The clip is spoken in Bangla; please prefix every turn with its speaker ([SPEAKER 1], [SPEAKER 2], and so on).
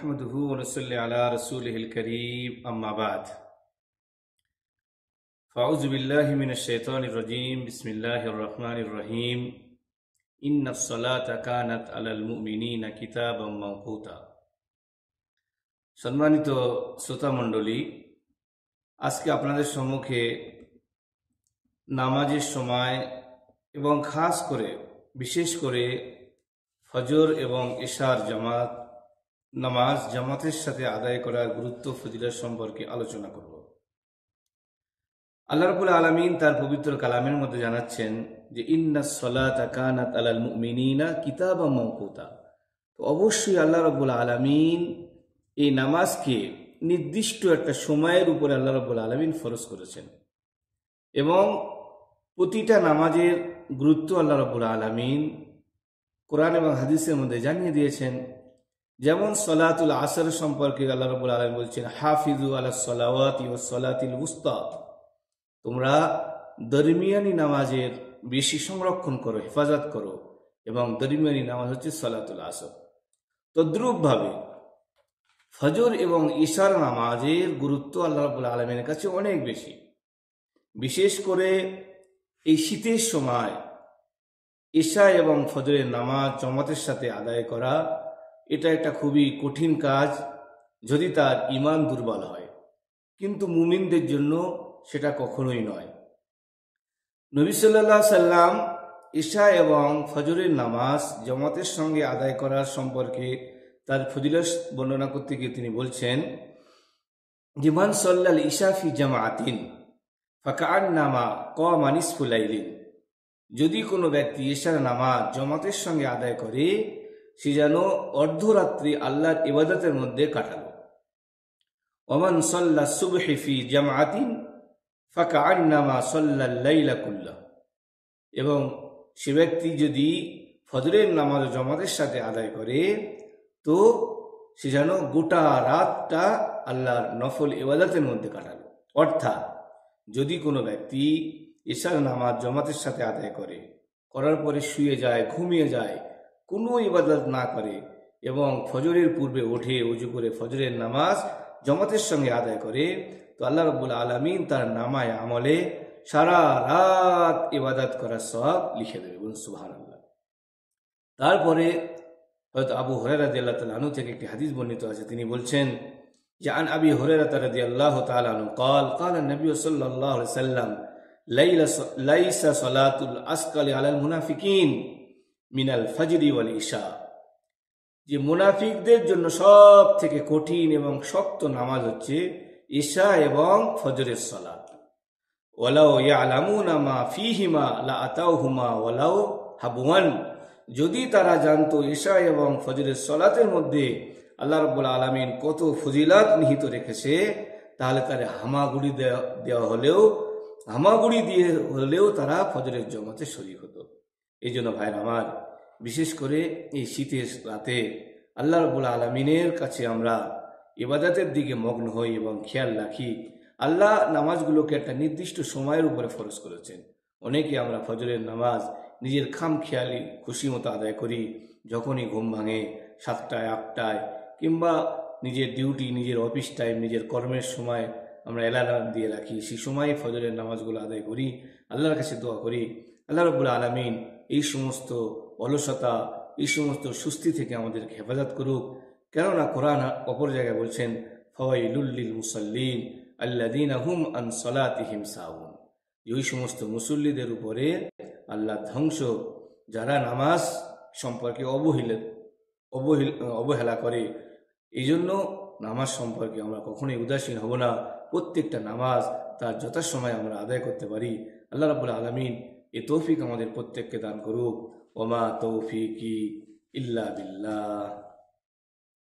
[SPEAKER 1] نحمده ونصلي على رسوله الكريم أما بعد فأعوذ بالله من الشيطان الرجيم بسم الله الرحمن الرحيم إن الصلاة كانت على المؤمنين كتابا موقوتا। সম্মানিত শ্রোতা মণ্ডলী, আজকে আপনাদের সম্মুখে নামাজের সময় এবং খাস করে বিশেষ করে ফজর এবং ইশার নামাজ জামাতের সাথে আদায় করার গুরুত্ব ফজিলত সম্পর্কে আলোচনা করব। আল্লাহ রাব্বুল আলামিন তার পবিত্র কালামের মধ্যে জানাচ্ছেন যে ইন্নাস সালাতা কানাত আলাল মুমিনিনা কিতাবাম মাওকুতা। তো অবশ্যই আল্লাহ রাব্বুল আলামিন এই নামাজকে নির্দিষ্ট একটা সময়ের উপরে আল্লাহ রাব্বুল আলামিন ফরজ করেছেন এবং প্রতিটা নামাজের গুরুত্ব আল্লাহ রাব্বুল আলামিন কোরআন এবং হাদিসের মধ্যে জানিয়ে দিয়েছেন। যেমন সলাতুল আসর সম্পর্কে আল্লাহ রাব্বুল আলামিন বলছেন হাফিজু আলাস সালাওয়াতি ওয়াস সালাতিল উস্তা, তোমরা দরমিয়ানি নামাজের বেশি সংরক্ষণ করো, হেফাজত করো, এবং দরমিয়ানি নামাজ হচ্ছে সলাতুল আসর। তদ্রূপভাবে ফজর এবং ইশার নামাজের গুরুত্ব আল্লাহ রাব্বুল আলামিনের কাছে অনেক বেশি। বিশেষ করে এই শীতের সময় ইশা এবং ফজরের নামাজ জামাতের সাথে আদায় করা এটা একটা খুবই কঠিন কাজ যদি তার ঈমান দুর্বল হয়, কিন্তু মুমিনদের জন্য সেটা কখনোই নয়। নবী সাল্লাল্লাহু আলাইহি সাল্লাম ইশা এবং ফজরের নামাজ জামাতের সঙ্গে আদায় করার সম্পর্কে তার ফজিলত বর্ণনা করতে গিয়ে তিনি বলছেন যে মান সাল্লাল ইশা ফি জামাআতিন ফাকাআন্নামা কামা নিসফু লাইলিন, যদি কোনো ব্যক্তি ইশার নামাজ জামাতের সঙ্গে আদায় করে সে যেন অর্ধরাত্রি আল্লাহর ইবাদতের মধ্যে কাটালো। ওমান সাল্লা সুবহি ফি জামাআতিন ফাকাআন্নামা সাল্লাল লাইলা কুল্লাহ, এবং সে ব্যক্তি যদি ফজরের নামাজ জামাতের সাথে আদায় করে তো সে যেন গোটা রাতটা আল্লাহর নফল ইবাদতের মধ্যে কাটালো। অর্থাৎ যদি কোনো ব্যক্তি ইশার নামাজ জামাতের সাথে আদায় করার পরে শুয়ে যায়, ঘুমিয়ে যায়, কোনো ইবাদত না করে এবং ফজরের পূর্বে উঠে ওযু করে ফজরের নামাজ জামাতের সঙ্গে আদায় করে, তো আল্লাহ রাব্বুল আলামিন তার নামায় আমলে সারা রাত ইবাদত করার সওয়াব লিখে দেবে। বলুন সুবহানাল্লাহ। তারপরে হযরত আবু হুরায়রা রাদিয়াল্লাহু তাআলা আনহু থেকে একটি হাদিস বর্ণিত আছে, তিনি বলছেন যে আন আবি হুরায়রা রাদিয়াল্লাহু তাআলা আনহু قال قال النبي صلى الله عليه وسلم ليس صلاة الأثقل على المنافقين من الفجر والعشاء, যে মুনাফিকদের জন্য সব থেকে কঠিন এবং শক্ত নামাজ হচ্ছে ইশা এবং ফজরের সালাত। ওয়ালাউ ইয়ালামুনা মা ফীহিমা লা আতাউহুমা ওয়ালাউ হাবওয়ান, যদি তারা জানতো ইশা এবং ফজরের সালাতের মধ্যে আল্লাহ রাব্বুল আলামিন কত ফজিলত নিহিত রেখেছে, তাহলে তারা হামাগুড়ি দিয়ে হলেও তারা ফজরের জামাতে শরীক হতো। এই জন্য ভাইরা আমার, বিশেষ করে এই শীতের রাতে আল্লাহ রাব্বুল আলামিনের কাছে আমরা ইবাদতের দিকে মগ্ন হই এবং খেয়াল রাখি। আল্লাহ নামাজগুলোকে একটা নির্দিষ্ট সময়ের উপরে ফরজ করেছেন। অনেকে আমরা ফজরের নামাজ নিজের খামখেয়ালি খুশি মতো আদায় করি, যখনই ঘুম ভাঙে 7টায় 8টায়, কিংবা নিজের ডিউটি, নিজের অফিস টাইম, নিজের কর্মের সময় আমরা অ্যালার্ম দিয়ে রাখি, সেই সময় ফজরের নামাজগুলো আদায় করি, আল্লাহর কাছে দোয়া করি আল্লাহ রাব্বুল আলামিন এই সমস্ত অলসতা, এই সমস্ত সুস্তি থেকে আমাদেরকে হেফাজত করুক। কেননা কোরআন অপর জায়গায় বলছেন ফাওয়াইলুল লিল মুসাল্লিন আল্লাযীনা হুম আন সালাতিহিম সাহুন, ওই সমস্ত মুসল্লিদের উপরে আল্লাহ ধ্বংস যারা নামাজ সম্পর্কে অবহেলা করে। এই জন্য নামাজ সম্পর্কে আমরা কখনোই উদাসীন হব না। প্রত্যেকটা নামাজ তার যথাসময়ে আমরা আদায় করতে পারি। আল্লাহ রাব্বুল আলামিন এ তৌফিক আমাদের প্রত্যেককে দান করুক। ওমা তৌফিকি ইল্লা বিল্লাহ।